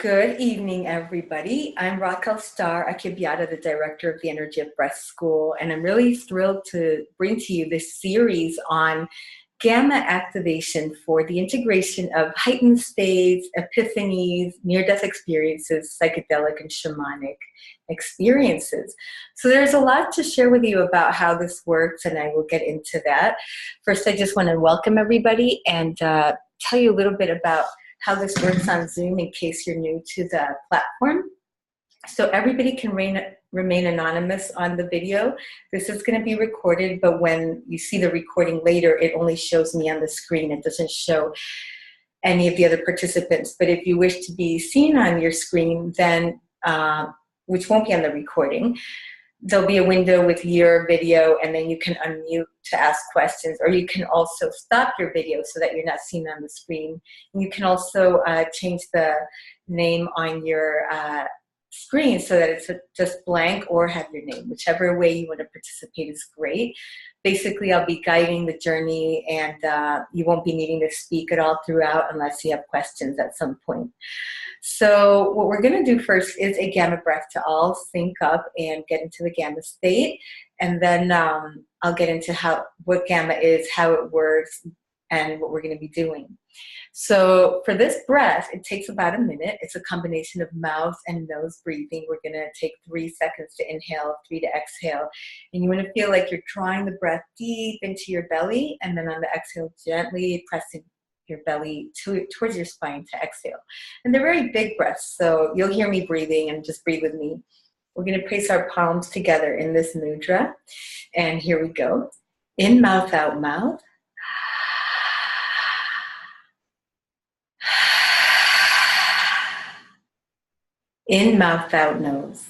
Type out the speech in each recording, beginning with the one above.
Good evening, everybody. I'm Raquel Starr Akibiata, the director of the Energy of Breath School, and I'm really thrilled to bring to you this series on gamma activation for the integration of heightened states, epiphanies, near-death experiences, psychedelic and shamanic experiences. So there's a lot to share with you about how this works, and I will get into that. First, I just want to welcome everybody and tell you a little bit about how this works on Zoom in case you're new to the platform. So everybody can remain anonymous on the video. This is going to be recorded, but when you see the recording later, it only shows me on the screen. It doesn't show any of the other participants. But if you wish to be seen on your screen, then, which won't be on the recording, there'll be a window with your video, and then you can unmute to ask questions, or you can also stop your video so that you're not seen on the screen. And you can also change the name on your screen so that it's just blank, or have your name. Whichever way you want to participate is great. Basically, I'll be guiding the journey, and you won't be needing to speak at all throughout unless you have questions at some point. So what we're going to do first is a gamma breath to all sync up and get into the gamma state. And then I'll get into what gamma is, how it works, and what we're going to be doing. So for this breath, it takes about a minute. It's a combination of mouth and nose breathing. We're going to take 3 seconds to inhale, 3 to exhale. And you want to feel like you're drawing the breath deep into your belly, and then on the exhale, gently pressing your belly towards your spine to exhale. And they're very big breaths, so you'll hear me breathing, and just breathe with me. We're going to place our palms together in this mudra, and here we go. In mouth, out mouth. In mouth, out nose.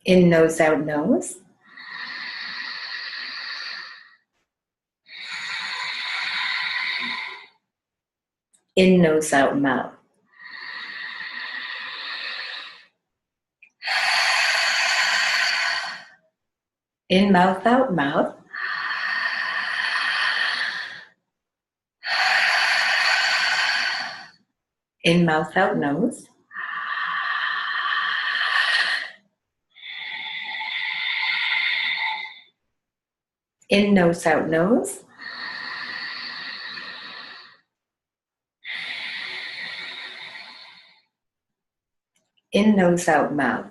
In nose, out nose. In nose, out mouth. In mouth, out mouth. In mouth, out nose. In nose, out nose. In nose, out mouth.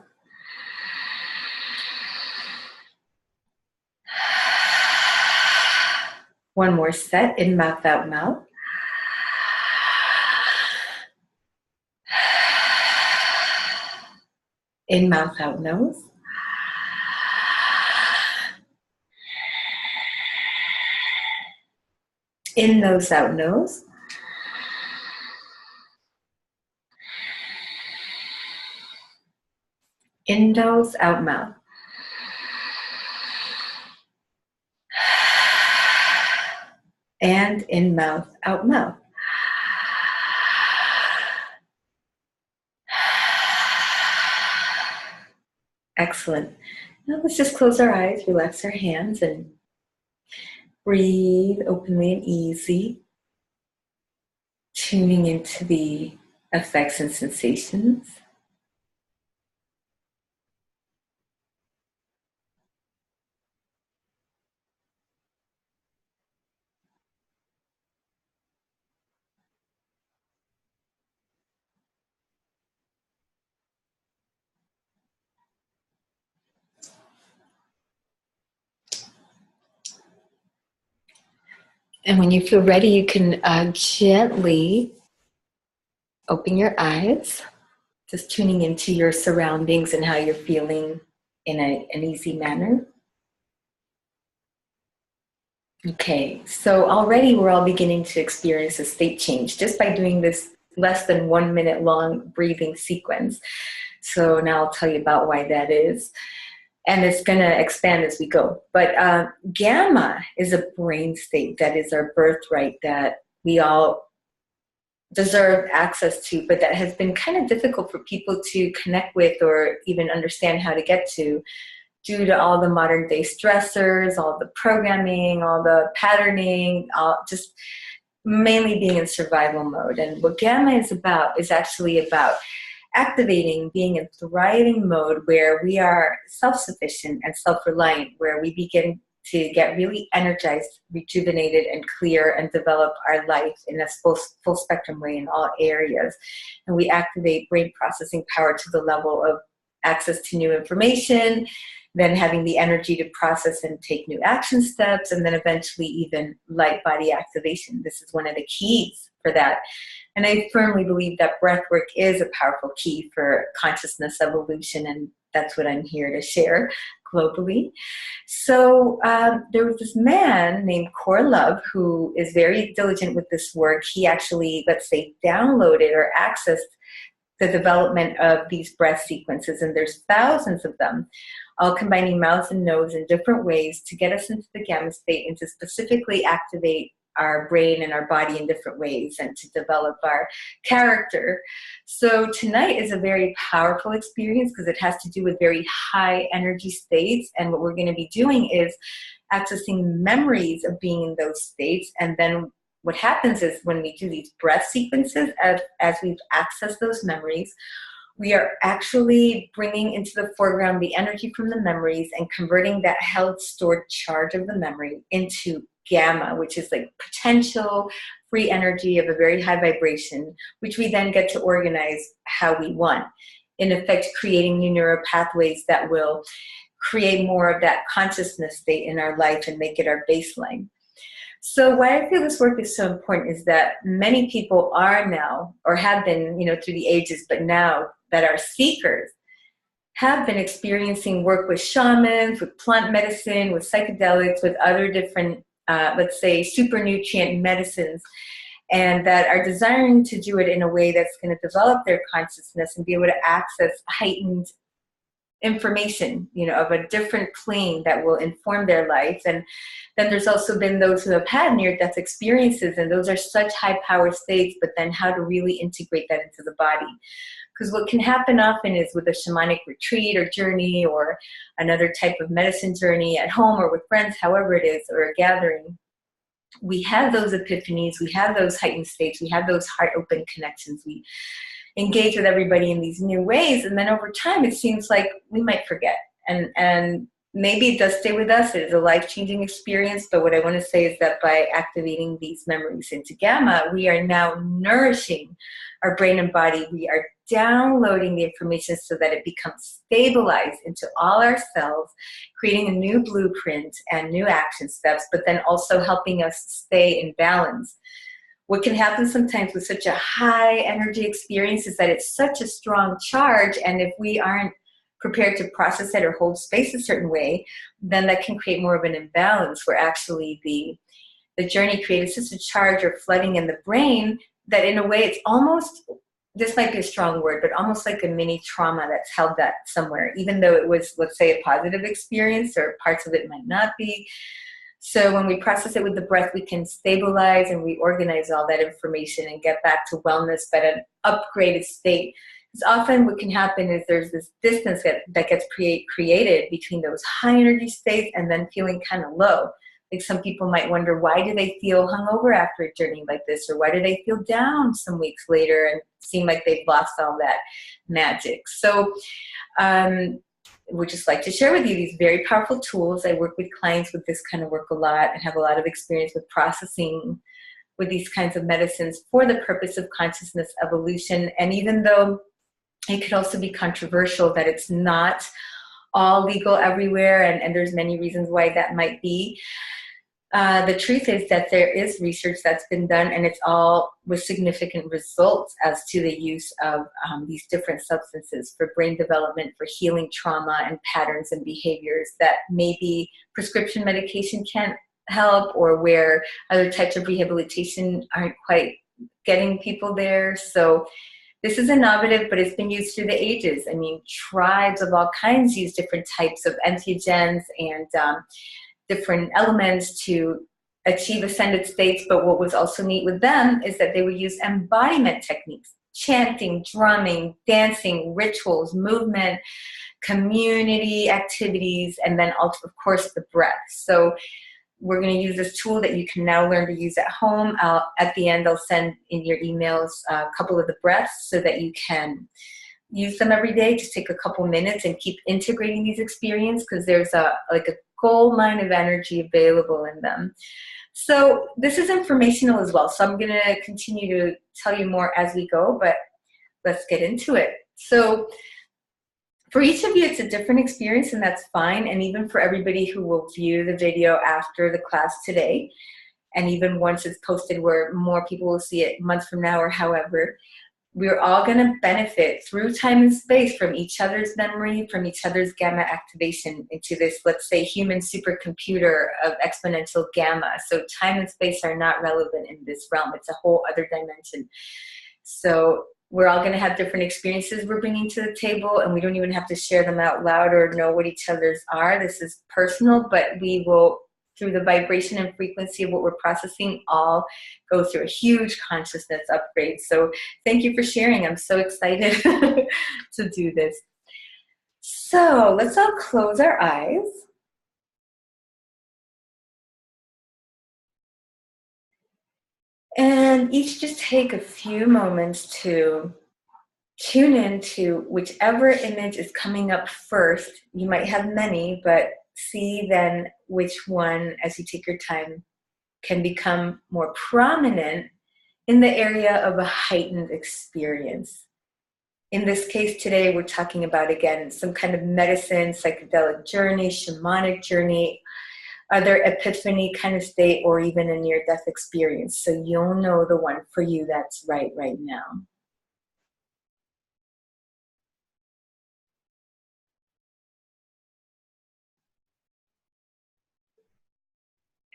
One more set. In mouth, out mouth. In mouth, out nose. In nose, out nose. In nose, out mouth. And in mouth, out mouth. Excellent. Now let's just close our eyes, relax our hands, and breathe openly and easy, tuning into the effects and sensations. And when you feel ready, you can gently open your eyes, just tuning into your surroundings and how you're feeling in an easy manner. Okay, so already we're all beginning to experience a state change just by doing this less than 1 minute long breathing sequence. So now I'll tell you about why that is. And it's going to expand as we go. But gamma is a brain state that is our birthright that we all deserve access to, but that has been kind of difficult for people to connect with or even understand how to get to due to all the modern day stressors, all the programming, all the patterning, just mainly being in survival mode. And what gamma is actually about activating, being in thriving mode where we are self-sufficient and self-reliant, where we begin to get really energized, rejuvenated, and clear, and develop our life in a full spectrum way in all areas. And we activate brain processing power to the level of access to new information, then having the energy to process and take new action steps, and then eventually even light body activation. This is one of the keys for that. And I firmly believe that breathwork is a powerful key for consciousness evolution, and that's what I'm here to share globally. So there was this man named Core Love who is very diligent with this work. He actually, let's say, downloaded or accessed the development of these breath sequences, and there's thousands of them, all combining mouth and nose in different ways to get us into the gamma state and to specifically activate our brain and our body in different ways and to develop our character. So tonight is a very powerful experience because it has to do with very high energy states, and what we're going to be doing is accessing memories of being in those states. And then what happens is when we do these breath sequences, as we've accessed those memories, we are actually bringing into the foreground the energy from the memories and converting that held stored charge of the memory into gamma, which is like potential free energy of a very high vibration, which we then get to organize how we want. In effect, creating new neural pathways that will create more of that consciousness state in our life and make it our baseline. So why I feel this work is so important is that many people are now, or have been, through the ages, but now that are seekers, have been experiencing work with shamans, with plant medicine, with psychedelics, with other different, let's say, super nutrient medicines, and that are desiring to do it in a way that's going to develop their consciousness and be able to access heightened information, of a different plane that will inform their life. And then there's also been those who have had near-death experiences, and those are such high-power states, but then how to really integrate that into the body. Because what can happen often is with a shamanic retreat or journey or another type of medicine journey at home or with friends, however it is, or a gathering, we have those epiphanies, we have those heightened states, we have those heart-open connections, we engage with everybody in these new ways, and then over time it seems like we might forget, and maybe it does stay with us. It is a life-changing experience, but what I want to say is that by activating these memories into gamma, we are now nourishing our brain and body. We are downloading the information so that it becomes stabilized into all our cells, creating a new blueprint and new action steps, but then also helping us stay in balance. What can happen sometimes with such a high energy experience is that it's such a strong charge, and if we aren't prepared to process it or hold space a certain way, then that can create more of an imbalance where actually the journey created such a charge or flooding in the brain that in a way it's almost, this might be a strong word, but almost like a mini trauma that's held that somewhere, even though it was, let's say, a positive experience, or parts of it might not be. So when we process it with the breath, we can stabilize and reorganize all that information and get back to wellness, but an upgraded state. Because often what can happen is there's this distance that gets created between those high energy states and then feeling kind of low. Like some people might wonder, why do they feel hungover after a journey like this? Or why do they feel down some weeks later and seem like they've lost all that magic? So would just like to share with you these very powerful tools. I work with clients with this kind of work a lot and have a lot of experience with processing with these kinds of medicines for the purpose of consciousness evolution. And even though it could also be controversial that it's not all legal everywhere, and there's many reasons why that might be, the truth is that there is research that's been done, and it's all with significant results as to the use of these different substances for brain development, for healing trauma and patterns and behaviors that maybe prescription medication can't help, or where other types of rehabilitation aren't quite getting people there. So this is innovative, but it's been used through the ages. I mean, tribes of all kinds use different types of entheogens and different elements to achieve ascended states. But what was also neat with them is that they would use embodiment techniques, chanting, drumming, dancing, rituals, movement, community activities, and then also, of course, the breath. So we're going to use this tool that you can now learn to use at home. At the end, I'll send in your emails a couple of the breaths so that you can use them every day. Just take a couple minutes and keep integrating these experiences, because there's a gold mine of energy available in them. So this is informational as well. So I'm going to continue to tell you more as we go, but let's get into it. So for each of you, it's a different experience, and that's fine. And even for everybody who will view the video after the class today, and even once it's posted where more people will see it months from now or however, we're all going to benefit through time and space from each other's memory, from each other's gamma activation into this, let's say, human supercomputer of exponential gamma. So time and space are not relevant in this realm. It's a whole other dimension. So we're all going to have different experiences we're bringing to the table, and we don't even have to share them out loud or know what each other's are. This is personal, but we will, through the vibration and frequency of what we're processing, all go through a huge consciousness upgrade. So thank you for sharing. I'm so excited to do this. So let's all close our eyes. And each just take a few moments to tune in to whichever image is coming up first. You might have many, but see then which one, as you take your time, can become more prominent in the area of a heightened experience. In this case today, we're talking about, again, some kind of medicine, psychedelic journey, shamanic journey, other epiphany kind of state, or even a near-death experience. So you'll know the one for you that's right now.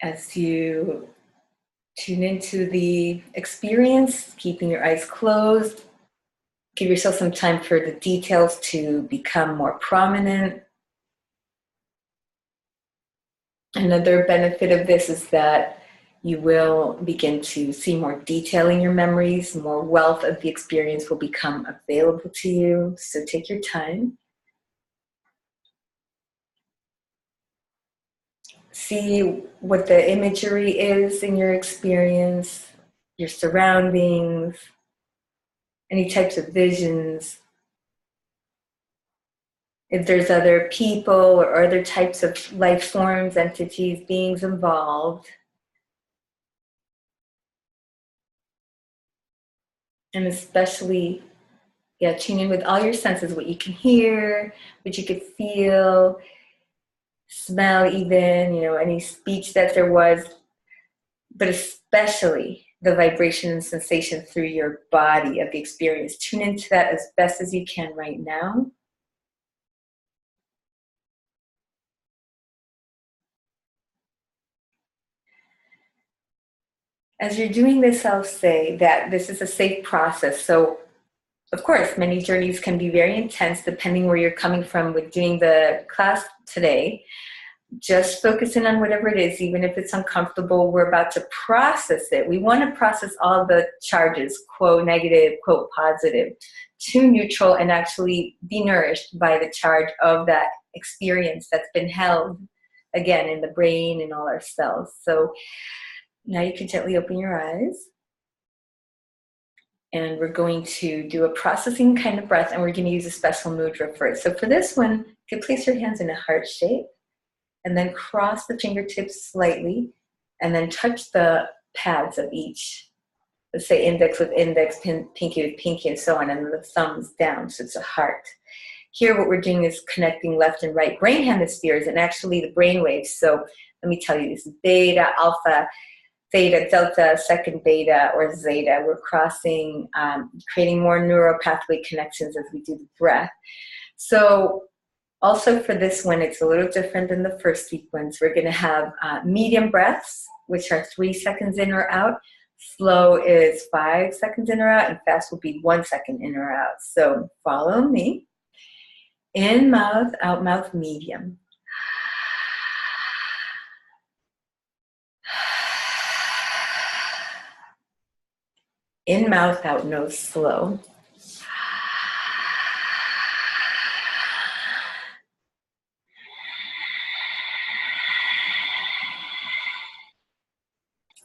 As you tune into the experience, keeping your eyes closed, give yourself some time for the details to become more prominent. Another benefit of this is that you will begin to see more detail in your memories, more wealth of the experience will become available to you. So take your time. See what the imagery is in your experience, your surroundings, any types of visions. If there's other people or other types of life forms, entities, beings involved. And especially, tune in with all your senses, what you can hear, what you could feel, smell even, any speech that there was, but especially the vibration and sensation through your body of the experience. Tune into that as best as you can right now. As you're doing this, I'll say that this is a safe process. So, of course, many journeys can be very intense depending where you're coming from with doing the class today. Just focus in on whatever it is, even if it's uncomfortable. We're about to process it. We want to process all the charges, quote negative, quote positive, to neutral, and actually be nourished by the charge of that experience that's been held, again, in the brain and all our cells. So now you can gently open your eyes. And we're going to do a processing kind of breath, and we're going to use a special mudra first. So for this one, you can place your hands in a heart shape, and then cross the fingertips slightly, and then touch the pads of each. Let's say index with index, pinky with pinky, and so on, and the thumbs down, so it's a heart. Here what we're doing is connecting left and right brain hemispheres, and actually the brain waves. So let me tell you, this is beta, alpha, theta, delta, second beta, or zeta. We're crossing, creating more neural pathway connections as we do the breath. So also for this one, it's a little different than the first sequence. We're going to have medium breaths, which are 3 seconds in or out. Slow is 5 seconds in or out, and fast will be 1 second in or out. So follow me. In mouth, out mouth, medium. In mouth, out nose, slow.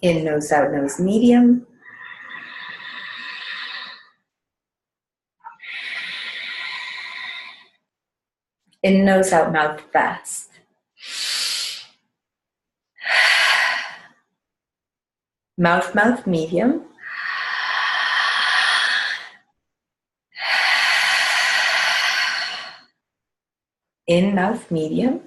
In nose, out nose, medium. In nose, out mouth, fast. Mouth, mouth, medium. In mouth, medium.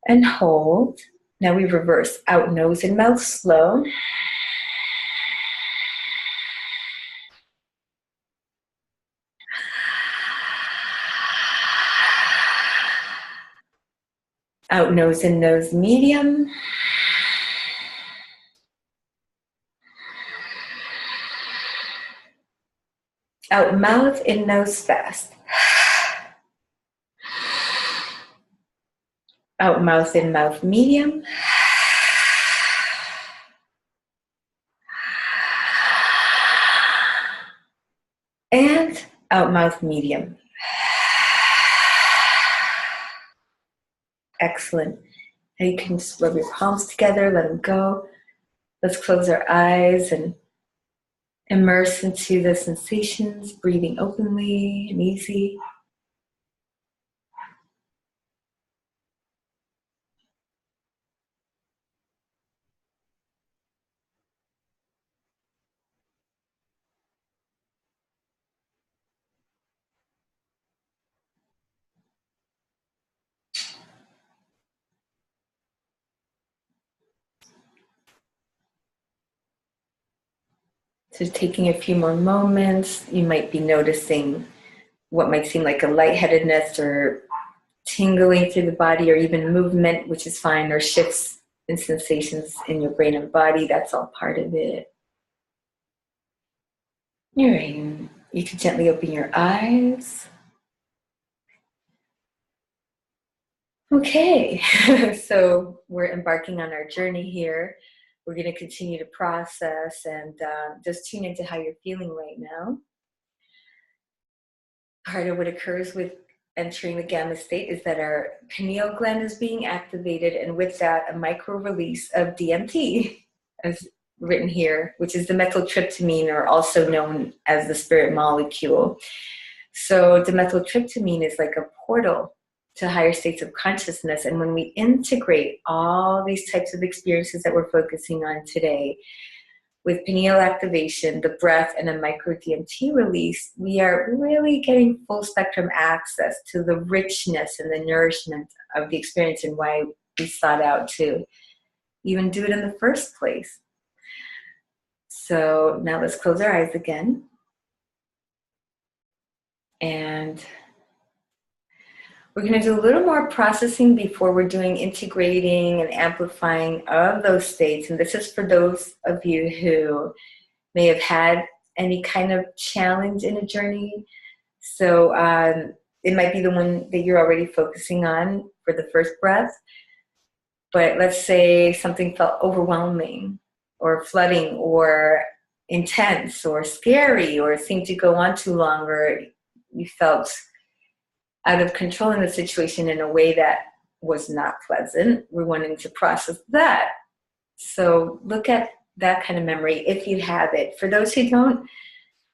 And hold. Now we reverse. Out nose and mouth, slow. Out nose and nose, medium. Out mouth, in nose, fast. Out mouth, in mouth, medium. And out mouth, medium. Excellent. Now you can just rub your palms together, let them go. Let's close our eyes and immerse into the sensations, breathing openly and easy. So taking a few more moments, you might be noticing what might seem like a lightheadedness or tingling through the body, or even movement, which is fine, or shifts in sensations in your brain and body. That's all part of it. All right, you can gently open your eyes. Okay, so we're embarking on our journey here. We're going to continue to process and just tune into how you're feeling right now. Part of what occurs with entering the gamma state is that our pineal gland is being activated, and with that, a micro release of DMT, as written here, which is the dimethyltryptamine, or also known as the spirit molecule. So dimethyltryptamine is like a portal to higher states of consciousness. And when we integrate all these types of experiences that we're focusing on today with pineal activation, the breath, and a micro DMT release, we are really getting full spectrum access to the richness and the nourishment of the experience, and why we sought out to even do it in the first place. So now let's close our eyes again. And we're going to do a little more processing before we're doing integrating and amplifying of those states. And this is for those of you who may have had any kind of challenge in a journey. So it might be the one that you're already focusing on for the first breath. But let's say something felt overwhelming or flooding or intense or scary, or seemed to go on too long, or you felt out of control in the situation in a way that was not pleasant. We're wanting to process that. So look at that kind of memory if you have it. For those who don't,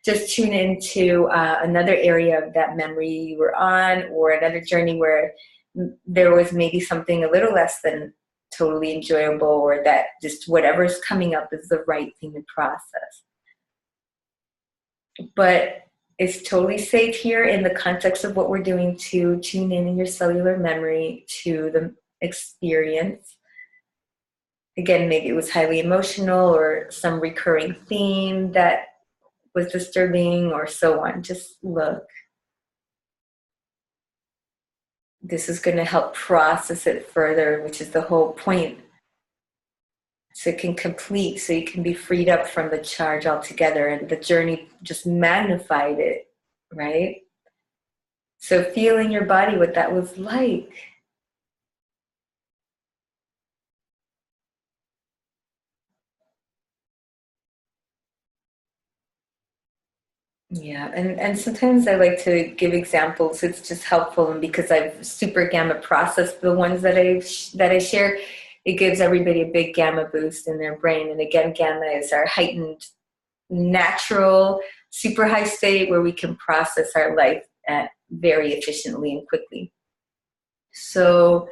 just tune into another area of that memory you were on, or another journey where there was maybe something a little less than totally enjoyable, or that just whatever's coming up is the right thing to process. But it's totally safe here in the context of what we're doing to tune in your cellular memory to the experience. Again, maybe it was highly emotional, or some recurring theme that was disturbing, or so on. Just look. This is going to help process it further, which is the whole point. So it can complete, so you can be freed up from the charge altogether, and the journey just magnified it, right? So feel in your body what that was like. Yeah, and sometimes I like to give examples. It's just helpful, and because I've super gamma processed the ones that I share, it gives everybody a big gamma boost in their brain. And again, gamma is our heightened, natural, super high state where we can process our life very efficiently and quickly. So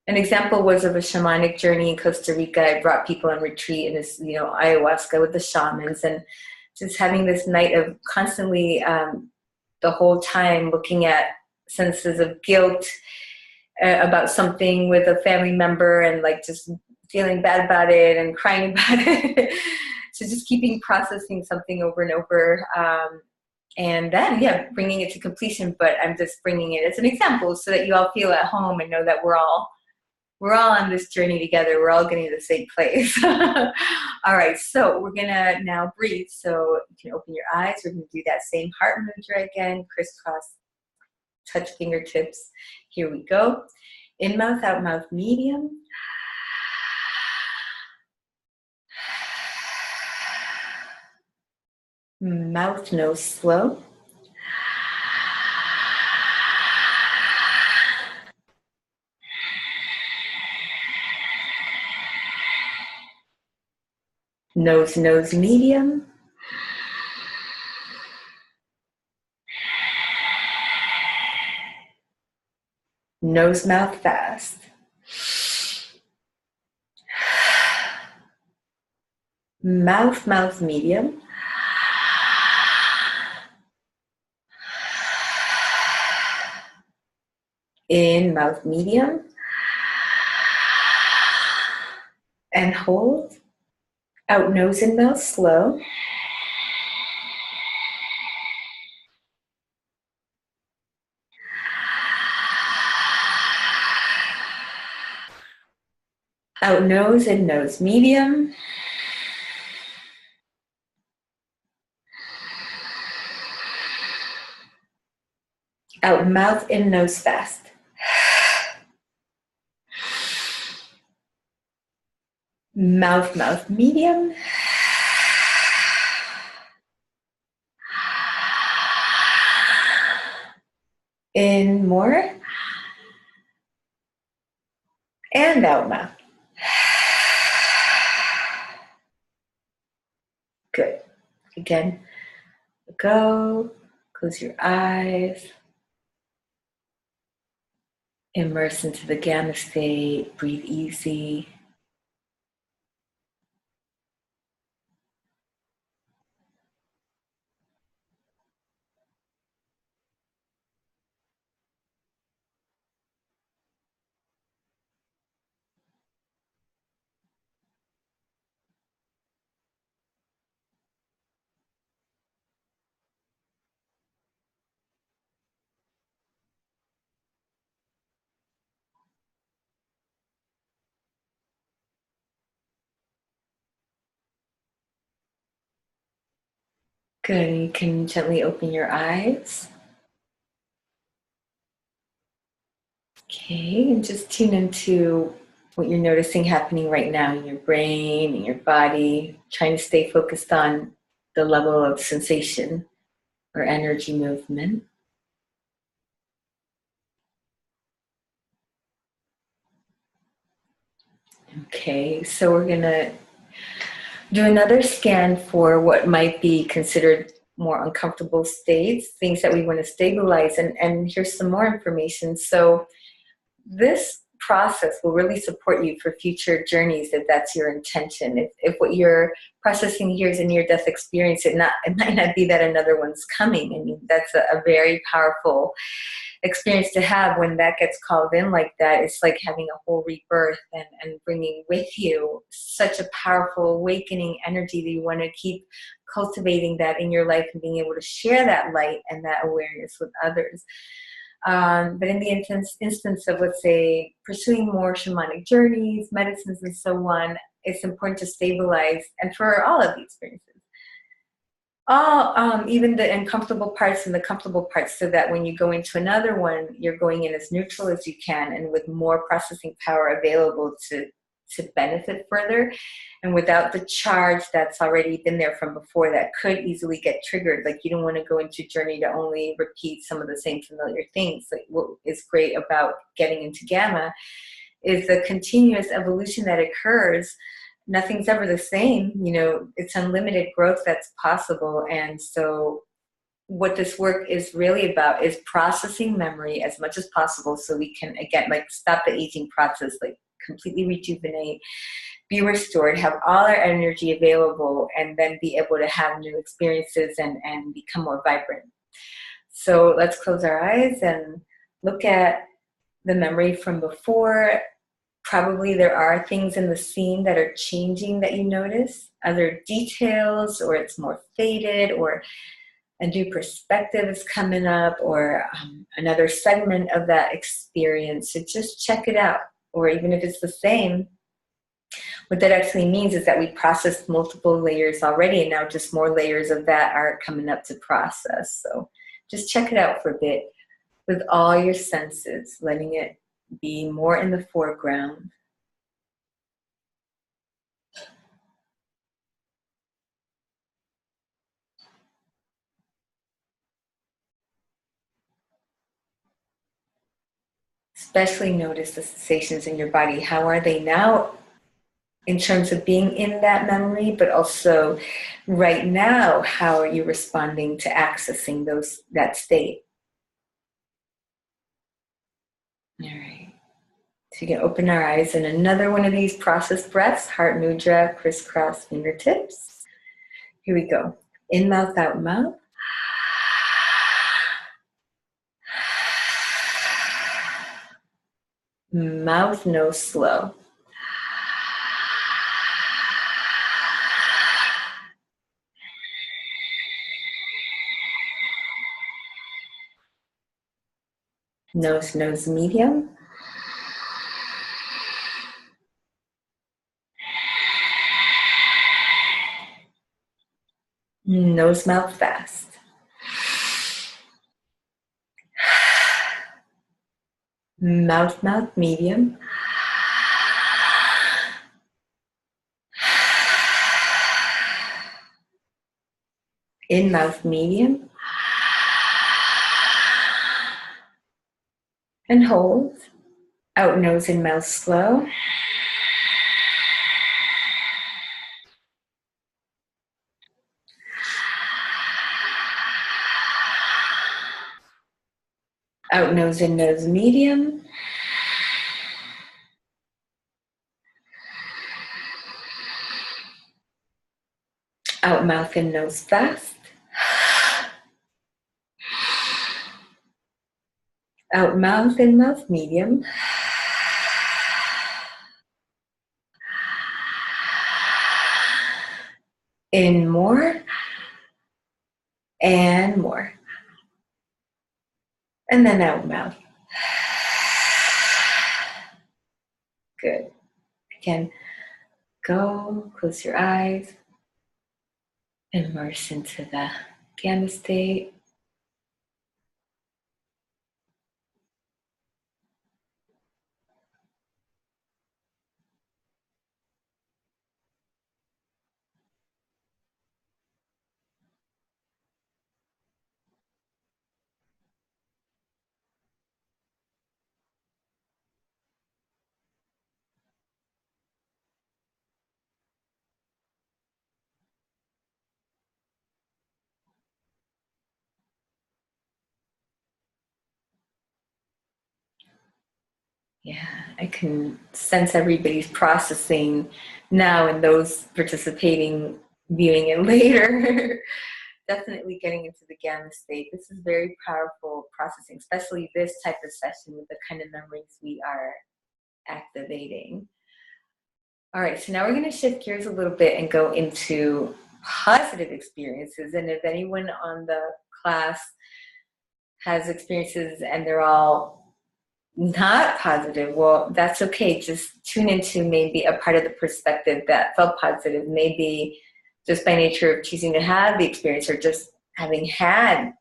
an example was of a shamanic journey in Costa Rica. I brought people on retreat in this, ayahuasca with the shamans, and just having this night of constantly the whole time looking at senses of guilt about something with a family member, and like just feeling bad about it and crying about it. So just keeping processing something over and over. And then, bringing it to completion. But I'm just bringing it as an example so that you all feel at home and know that we're all on this journey together. We're all getting to the same place. All right, so we're gonna now breathe. So you can open your eyes. We're gonna do that same heart mudra again, crisscross, touch fingertips. Here we go. In mouth, out mouth, medium. Mouth, nose, slow. Nose, nose, medium. Nose, mouth, fast. Mouth, mouth, medium. In, mouth, medium. And hold. Out, nose and mouth, slow. Out, nose and nose, medium. Out, mouth and nose, fast. Mouth, mouth, medium. In, more. And out, mouth. Good. Again, go. Close your eyes. Immerse into the gamma state. Breathe easy. Good. And you can gently open your eyes. Okay, and just tune into what you're noticing happening right now in your brain, in your body, trying to stay focused on the level of sensation or energy movement. Okay, so we're gonna do another scan for what might be considered more uncomfortable states, things that we want to stabilize, and here's some more information. So this process will really support you for future journeys if that's your intention. If what you're processing here is a near-death experience, it might not be that another one's coming. I mean, that's a very powerful experience to have when that gets called in like that. It's like having a whole rebirth and bringing with you such a powerful awakening energy that you want to keep cultivating that in your life and being able to share that light and that awareness with others. But in the instance of, let's say, pursuing more shamanic journeys, medicines, and so on, it's important to stabilize, and for all of the experiences, even the uncomfortable parts and the comfortable parts, so that when you go into another one, you're going in as neutral as you can and with more processing power available to benefit further, and without the charge that's already been there from before that could easily get triggered. Like, you don't want to go into journey to only repeat some of the same familiar things. Like, what is great about getting into gamma is the continuous evolution that occurs. Nothing's ever the same, you know, it's unlimited growth that's possible. And so what this work is really about is processing memory as much as possible so we can, again, like stop the aging process, like completely rejuvenate, be restored, have all our energy available, and then be able to have new experiences and become more vibrant. So let's close our eyes and look at the memory from before. Probably there are things in the scene that are changing that you notice, other details, or it's more faded, or a new perspective is coming up, or another segment of that experience. So just check it out. Or even if it's the same, what that actually means is that we processed multiple layers already, and now just more layers of that are coming up to process. So just check it out for a bit with all your senses, letting it be more in the foreground. Especially notice the sensations in your body. How are they now in terms of being in that memory, but also right now, how are you responding to accessing that state? All right. So you can open our eyes in another one of these process breaths, heart mudra, crisscross fingertips. Here we go. In mouth, out mouth. Mouth, nose, slow. Nose, nose, medium. Nose, mouth, fast. Mouth, mouth, medium. In mouth, medium. And hold. Out nose and mouth, slow. Out nose and nose, medium. Out mouth and nose, fast. Out mouth and mouth, medium. In more. And more. And then out mouth. Good. Again, go, close your eyes, immerse into the gamma state. Yeah, I can sense everybody's processing now, and those participating, viewing it later, definitely getting into the gamma state. This is very powerful processing, especially this type of session with the kind of memories we are activating. All right, so now we're going to shift gears a little bit and go into positive experiences. And if anyone on the class has experiences and they're all not positive, well, that's okay. Just tune into maybe a part of the perspective that felt positive, maybe just by nature of choosing to have the experience, or just having had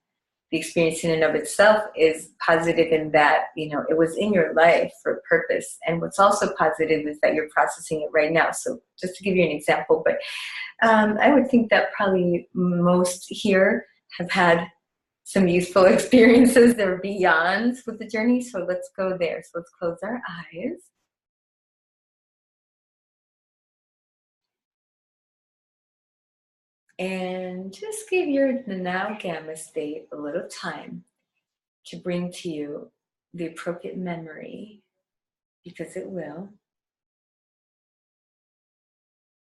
the experience in and of itself is positive in that, you know, it was in your life for a purpose. And what's also positive is that you're processing it right now. So just to give you an example, but I would think that probably most here have had some useful experiences that are beyond with the journey. So let's go there. So let's close our eyes. And just give your now gamma state a little time to bring to you the appropriate memory, because it will.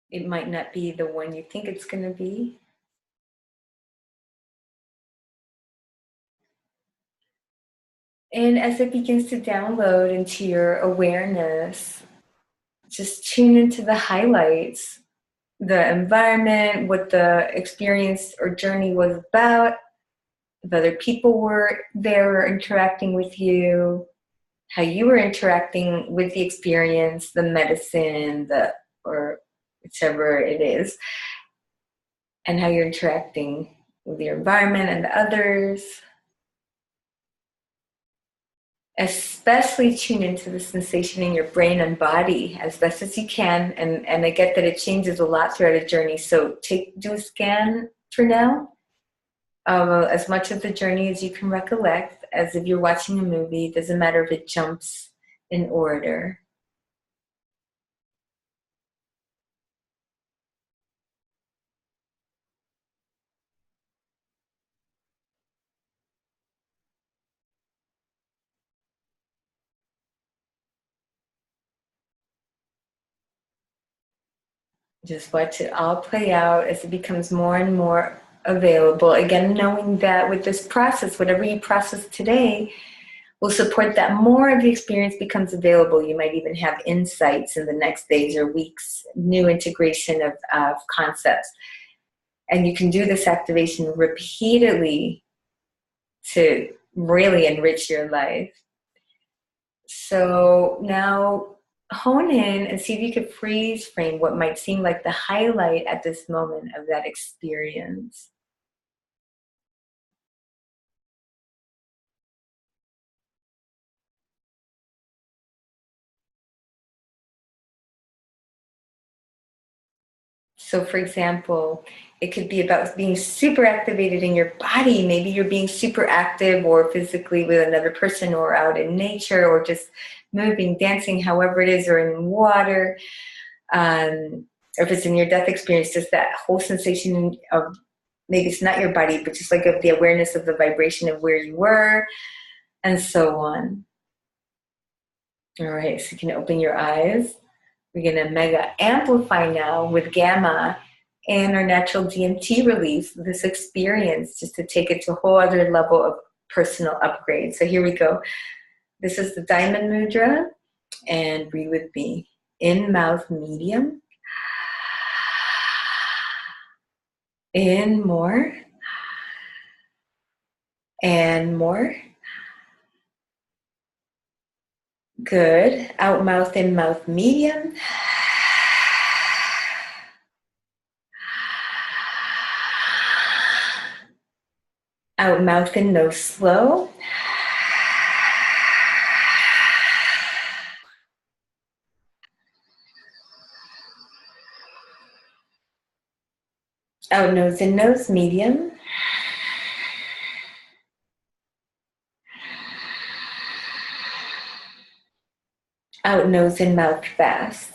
It might not be the one you think it's going to be. And as it begins to download into your awareness, just tune into the highlights, the environment, what the experience or journey was about, if other people were there or interacting with you, how you were interacting with the experience, the medicine, or whichever it is, and how you're interacting with your environment and the others. Especially tune into the sensation in your brain and body as best as you can. And I get that it changes a lot throughout a journey. So do a scan for now, as much of the journey as you can recollect, as if you're watching a movie. It doesn't matter if it jumps in order. Just watch it all play out as it becomes more and more available. Again, knowing that with this process, whatever you process today will support that more of the experience becomes available. You might even have insights in the next days or weeks, new integration of concepts. And you can do this activation repeatedly to really enrich your life. So now hone in and see if you could freeze frame what might seem like the highlight at this moment of that experience. So for example, it could be about being super activated in your body. Maybe you're being super active or physically with another person or out in nature or just moving, dancing, however it is, or in water. Or if it's in your death experience, just that whole sensation of, maybe it's not your body, but just like of the awareness of the vibration of where you were, and so on. All right, so you can open your eyes. We're going to mega amplify now with gamma and our natural DMT release, this experience, just to take it to a whole other level of personal upgrade. So here we go. This is the Diamond Mudra, and breathe with me. In mouth medium. In more. And more. Good. Out mouth, in mouth medium. Out mouth and nose slow. Out nose and nose medium. Out nose and mouth fast.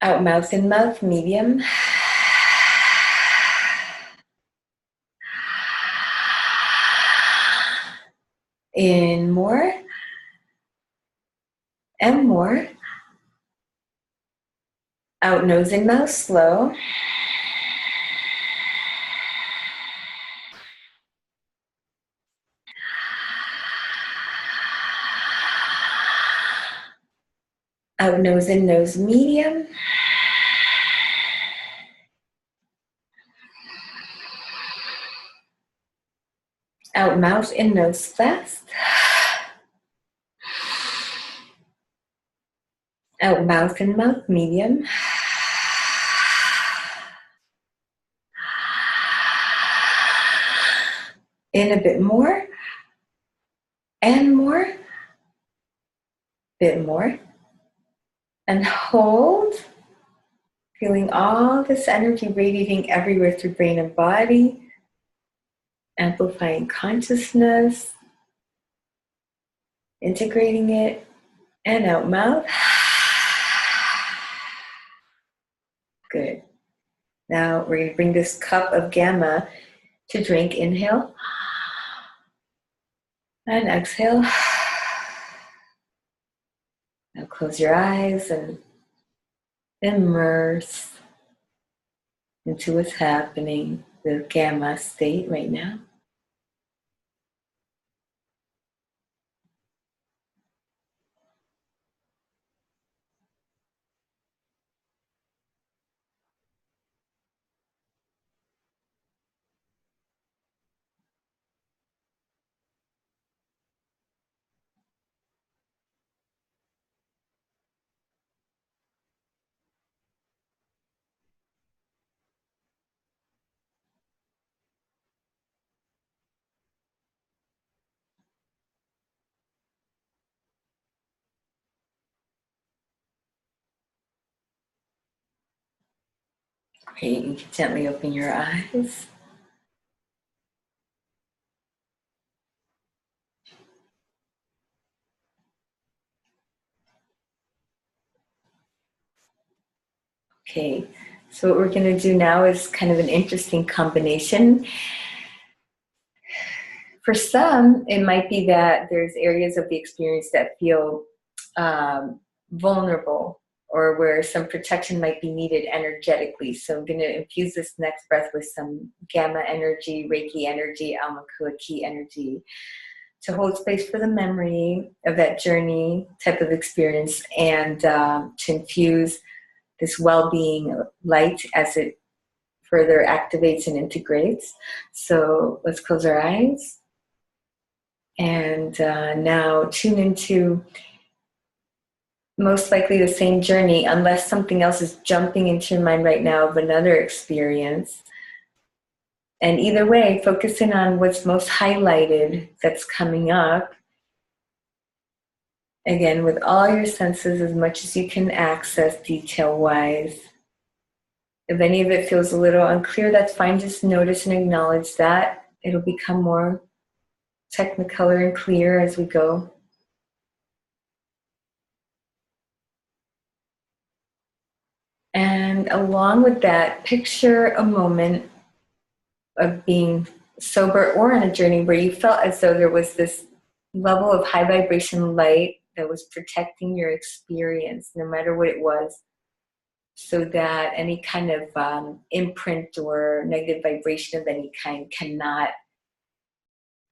Out mouth and mouth medium. In more. And more. Out nose and mouth slow. Out nose and nose medium. Out mouth and nose fast. Out mouth and mouth medium. In a bit more. And more. Bit more. And hold. Feeling all this energy radiating everywhere through brain and body. Amplifying consciousness. Integrating it. And out mouth. Good. Now we're going to bring this cup of gamma to drink. Inhale and exhale. Now close your eyes and immerse into what's happening, the gamma state right now. Okay, you can gently open your eyes. Okay, so what we're going to do now is kind of an interesting combination. For some, it might be that there's areas of the experience that feel vulnerable, or where some protection might be needed energetically. So I'm going to infuse this next breath with some gamma energy, Reiki energy, alma key energy, to hold space for the memory of that journey type of experience, and to infuse this well-being light as it further activates and integrates. So let's close our eyes and now tune into most likely the same journey, unless something else is jumping into your mind right now of another experience. And either way, focus in on what's most highlighted that's coming up. Again, with all your senses, as much as you can access detail-wise. If any of it feels a little unclear, that's fine. Just notice and acknowledge that. It'll become more technicolor and clear as we go. And along with that, picture a moment of being sober or on a journey where you felt as though there was this level of high vibration light that was protecting your experience, no matter what it was, so that any kind of imprint or negative vibration of any kind cannot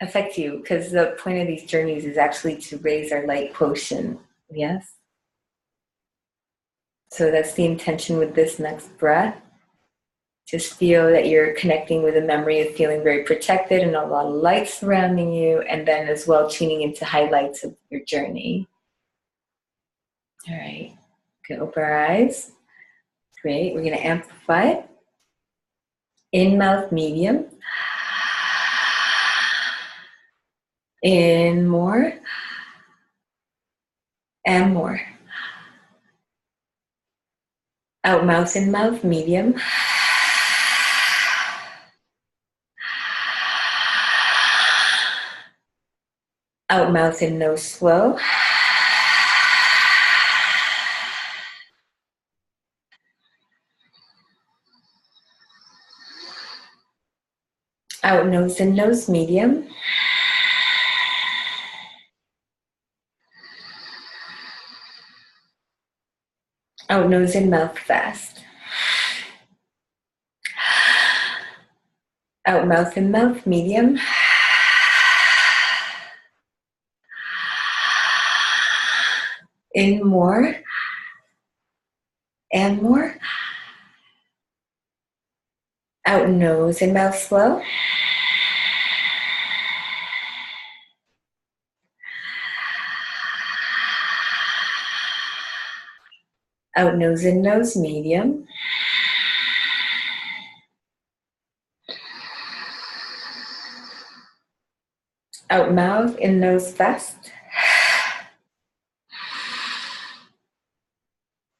affect you, because the point of these journeys is actually to raise our light quotient. Yes? So that's the intention with this next breath. Just feel that you're connecting with a memory of feeling very protected and a lot of light surrounding you, and then as well tuning into highlights of your journey. All right, okay, open our eyes. Great, we're gonna amplify. In mouth medium. In more. And more. Out mouth in mouth medium. Out mouth in nose slow. Out nose in nose medium. Out nose in mouth fast. Out mouth in mouth medium. In more. And more. Out nose and mouth slow. Out nose in nose medium. Out mouth in nose fast.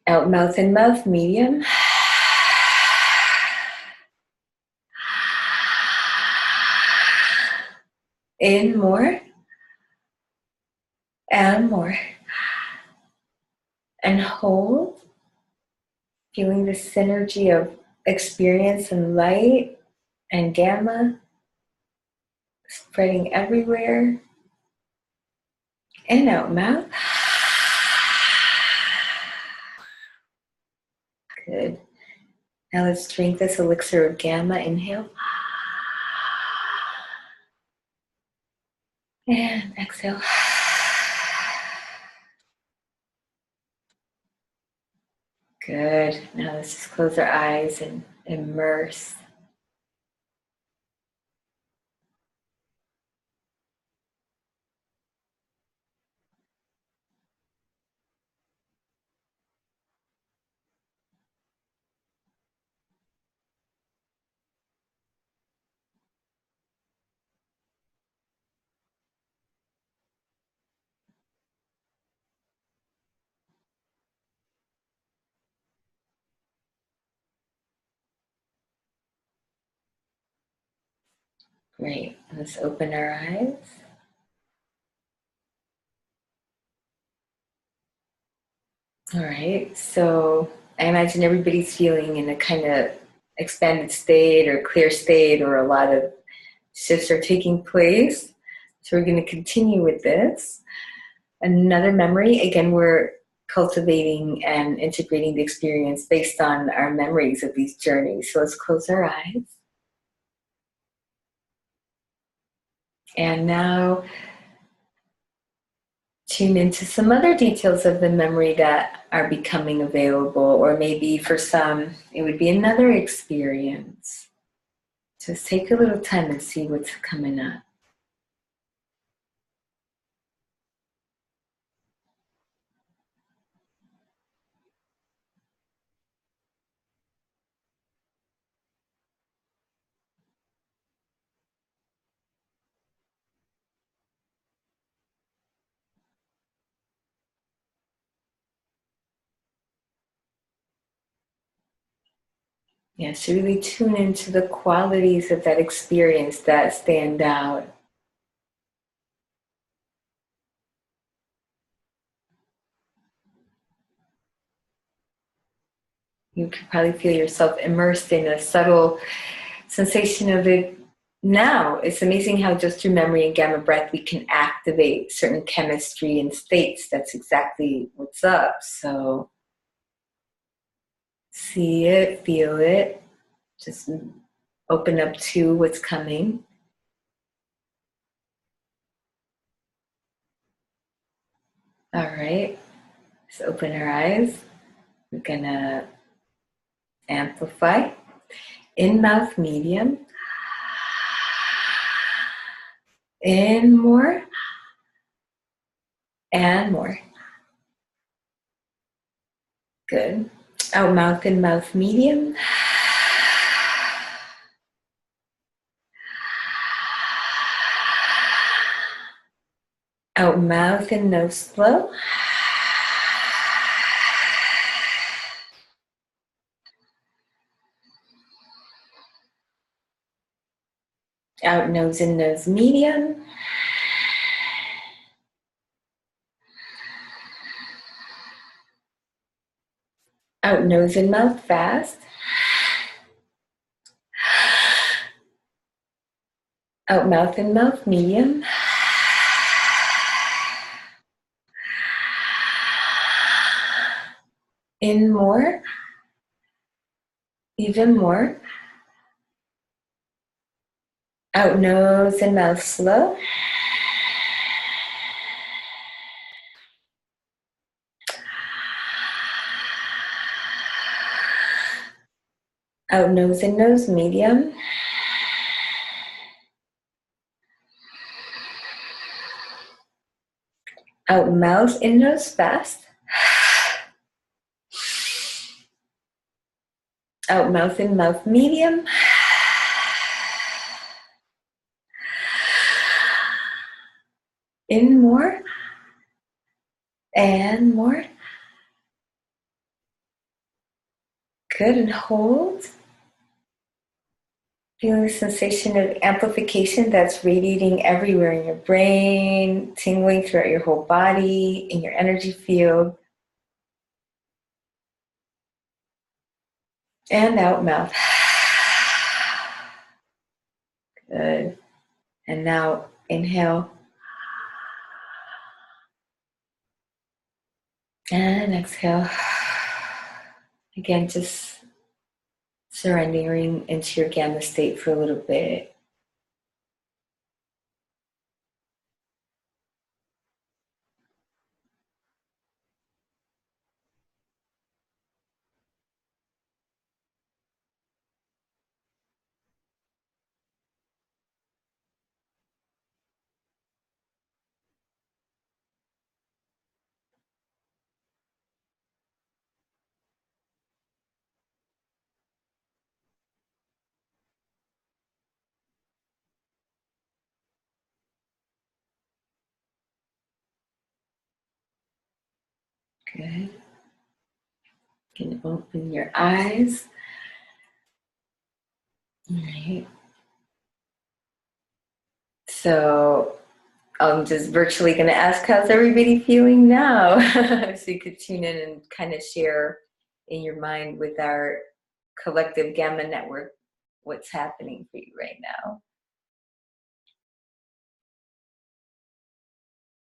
Out mouth in mouth medium. In more. And more. And hold. Feeling the synergy of experience and light and gamma spreading everywhere. In, out, mouth. Good. Now let's drink this elixir of gamma. Inhale. And exhale. Good. Now let's just close our eyes and immerse. Great. Let's open our eyes. All right. So I imagine everybody's feeling in a kind of expanded state or clear state, or a lot of shifts are taking place. So we're going to continue with this. Another memory. Again, we're cultivating and integrating the experience based on our memories of these journeys. So let's close our eyes. And now tune into some other details of the memory that are becoming available, or maybe for some, it would be another experience. Just take a little time and see what's coming up. Yes, really tune into the qualities of that experience that stand out. You can probably feel yourself immersed in a subtle sensation of it now. It's amazing how just through memory and gamma breath we can activate certain chemistry and states. That's exactly what's up. So see it, feel it, just open up to what's coming. All right, let's open our eyes. We're gonna amplify. In mouth medium. In more. And more. Good. Out mouth in mouth medium. Out mouth and nose slow. Out nose and nose medium. Out nose and mouth fast. Out mouth and mouth medium. In more. Even more. Out nose and mouth slow. Out nose and nose medium. Out mouth and nose fast. Out mouth and mouth medium. In more. And more. Good, and hold. Feeling the sensation of amplification that's radiating everywhere in your brain, tingling throughout your whole body, in your energy field. And out mouth. Good. And now inhale. And exhale. Again, just surrendering into your gamma state for a little bit. Good. You can open your eyes. All right. So I'm just virtually going to ask, how's everybody feeling now? So you could tune in and kind of share in your mind with our collective gamma network what's happening for you right now.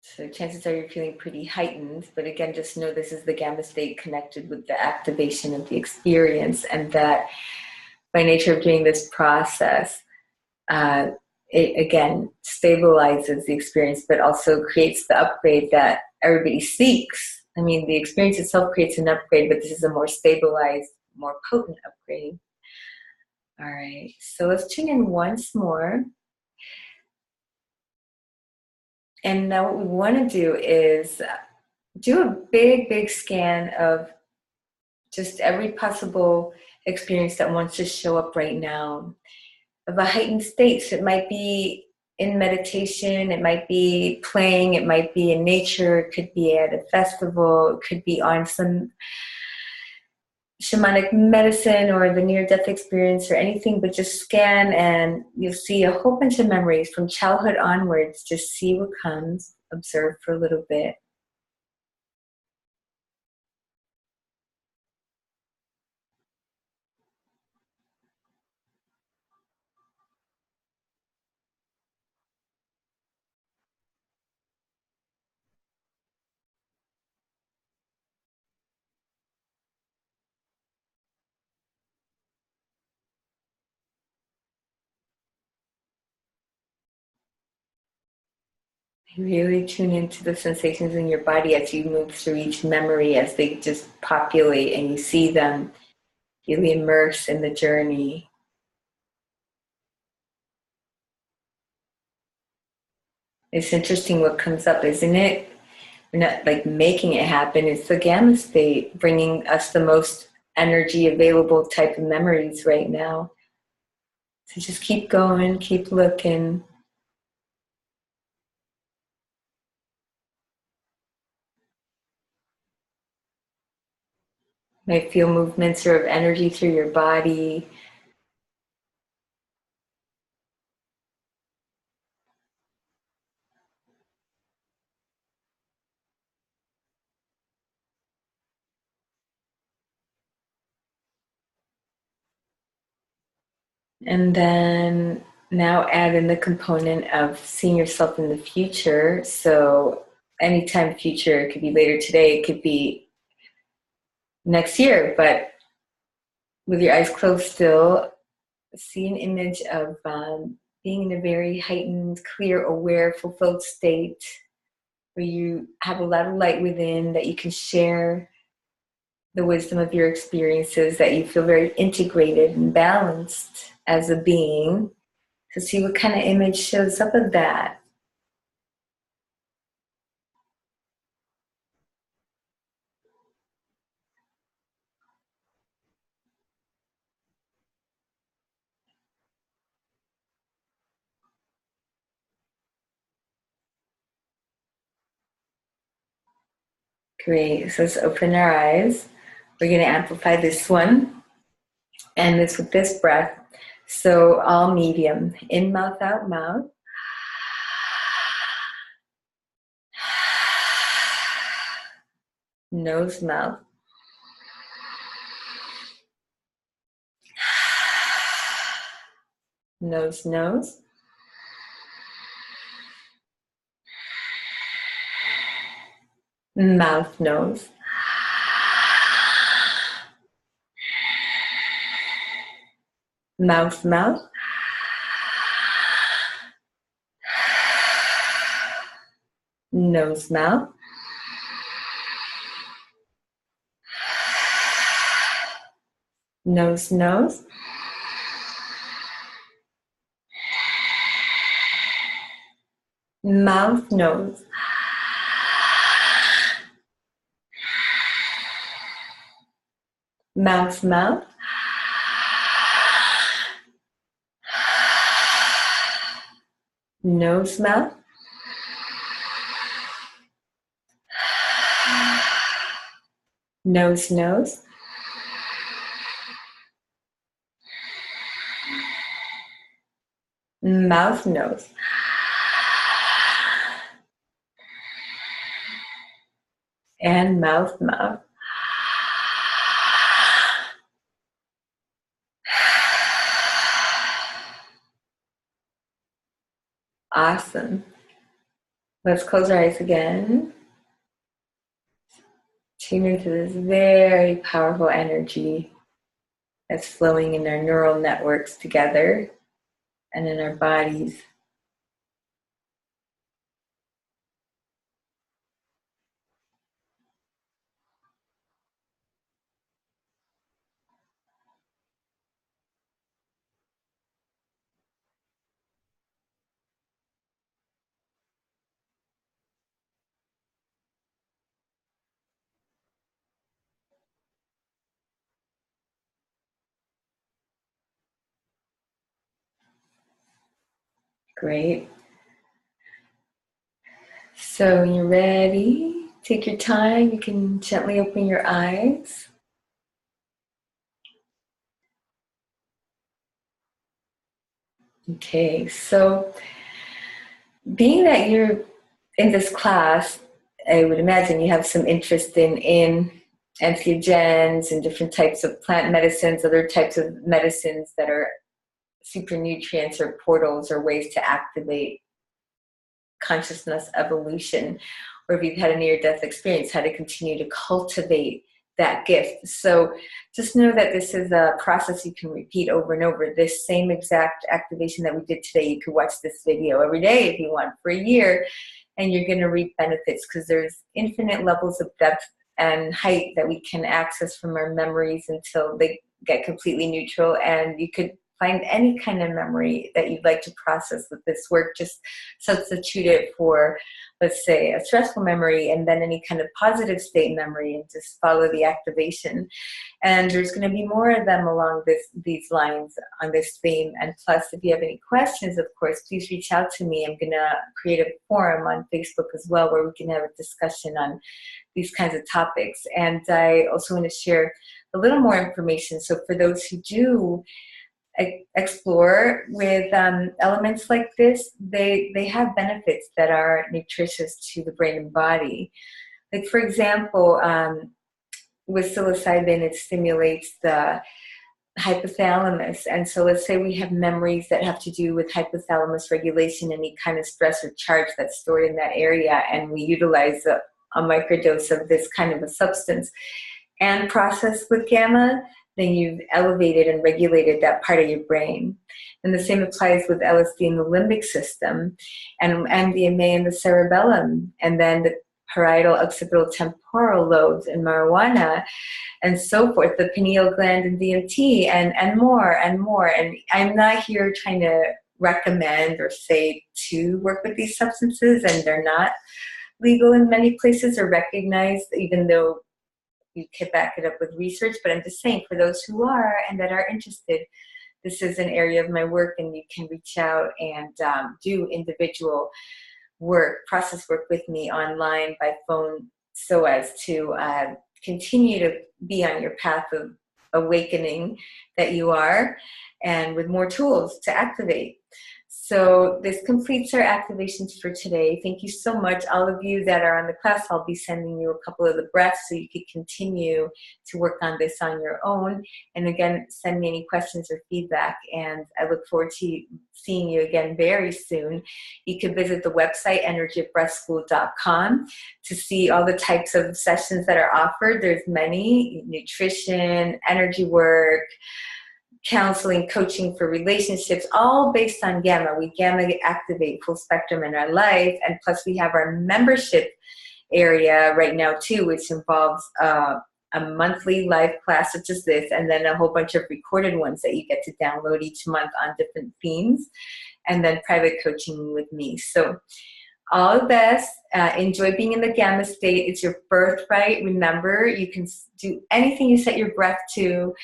So chances are you're feeling pretty heightened, but again, just know this is the gamma state connected with the activation of the experience, and that by nature of doing this process, it again stabilizes the experience, but also creates the upgrade that everybody seeks. I mean, the experience itself creates an upgrade, but this is a more stabilized, more potent upgrade. All right, so let's tune in once more. And now what we want to do is do a big scan of just every possible experience that wants to show up right now of a heightened state. So it might be in meditation, it might be playing, it might be in nature, it could be at a festival, it could be on some shamanic medicine or the near-death experience or anything, but just scan and you'll see a whole bunch of memories from childhood onwards. Just see what comes, observe for a little bit. Really tune into the sensations in your body as you move through each memory, as they just populate and you see them. Really immerse in the journey. It's interesting what comes up, isn't it? We're not like making it happen. It's the gamma state bringing us the most energy available type of memories right now. So just keep going, keep looking. You might feel movements or of energy through your body. And then now add in the component of seeing yourself in the future. So anytime future, it could be later today, it could be next year, but with your eyes closed still, see an image of being in a very heightened, clear, aware, fulfilled state where you have a lot of light within, that you can share the wisdom of your experiences, that you feel very integrated and balanced as a being. So see what kind of image shows up of that. Great. So let's open our eyes. We're going to amplify this one, and this with this breath. So all medium, in mouth, out mouth. Nose, mouth. nose, nose. Mouth, nose. Mouth, mouth. Nose, mouth. Nose, nose. Mouth, nose. Mouth, mouth. Nose, mouth. Nose, nose. Mouth, nose. And mouth, mouth. Awesome. Let's close our eyes again. Tune into this very powerful energy that's flowing in our neural networks together and in our bodies. Great. So when you're ready, take your time. You can gently open your eyes. Okay, so being that you're in this class, I would imagine you have some interest in entheogens and different types of plant medicines, other types of medicines that are super nutrients or portals or ways to activate consciousness evolution, or if you've had a near-death experience, how to continue to cultivate that gift. So just know that this is a process you can repeat over and over. This same exact activation that we did today, you could watch this video every day if you want for a year, and you're going to reap benefits, because there's infinite levels of depth and height that we can access from our memories until they get completely neutral. And you could find any kind of memory that you'd like to process with this work. Just substitute it for, let's say, a stressful memory, and then any kind of positive state memory, and just follow the activation. And there's going to be more of them along these lines on this theme. And plus, if you have any questions, of course, please reach out to me. I'm going to create a forum on Facebook as well, where we can have a discussion on these kinds of topics. And I also want to share a little more information. So for those who do explore with elements like this, they have benefits that are nutritious to the brain and body. Like, for example, with psilocybin, it stimulates the hypothalamus. And so let's say we have memories that have to do with hypothalamus regulation, any kind of stress or charge that's stored in that area, and we utilize a microdose of this kind of a substance and process with gamma, then you've elevated and regulated that part of your brain. And the same applies with LSD in the limbic system, and MDMA in the cerebellum, and then the parietal, occipital, temporal lobes in marijuana, and so forth, the pineal gland in DMT, and more and more. And I'm not here trying to recommend or say to work with these substances, and they're not legal in many places or recognized, even though you can back it up with research. But I'm just saying, for those who are and that are interested, this is an area of my work, and you can reach out and do individual work, process work with me online, by phone, so as to continue to be on your path of awakening that you are, and with more tools to activate. So this completes our activations for today. Thank you so much. All of you that are on the class, I'll be sending you a couple of the breaths so you can continue to work on this on your own. And again, send me any questions or feedback. And I look forward to seeing you again very soon. You can visit the website, energyofbreathschool.com, to see all the types of sessions that are offered. There's many: nutrition, energy work, counseling, coaching for relationships, all based on gamma. We gamma activate full spectrum in our life. And plus we have our membership area right now too, which involves a monthly live class such as this, and then a whole bunch of recorded ones that you get to download each month on different themes, and then private coaching with me. So all the best. Enjoy being in the gamma state. It's your birthright. Remember, you can do anything you set your breath to,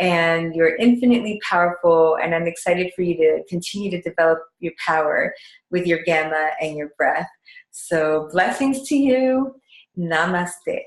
and you're infinitely powerful. And I'm excited for you to continue to develop your power with your gamma and your breath. So blessings to you. Namaste.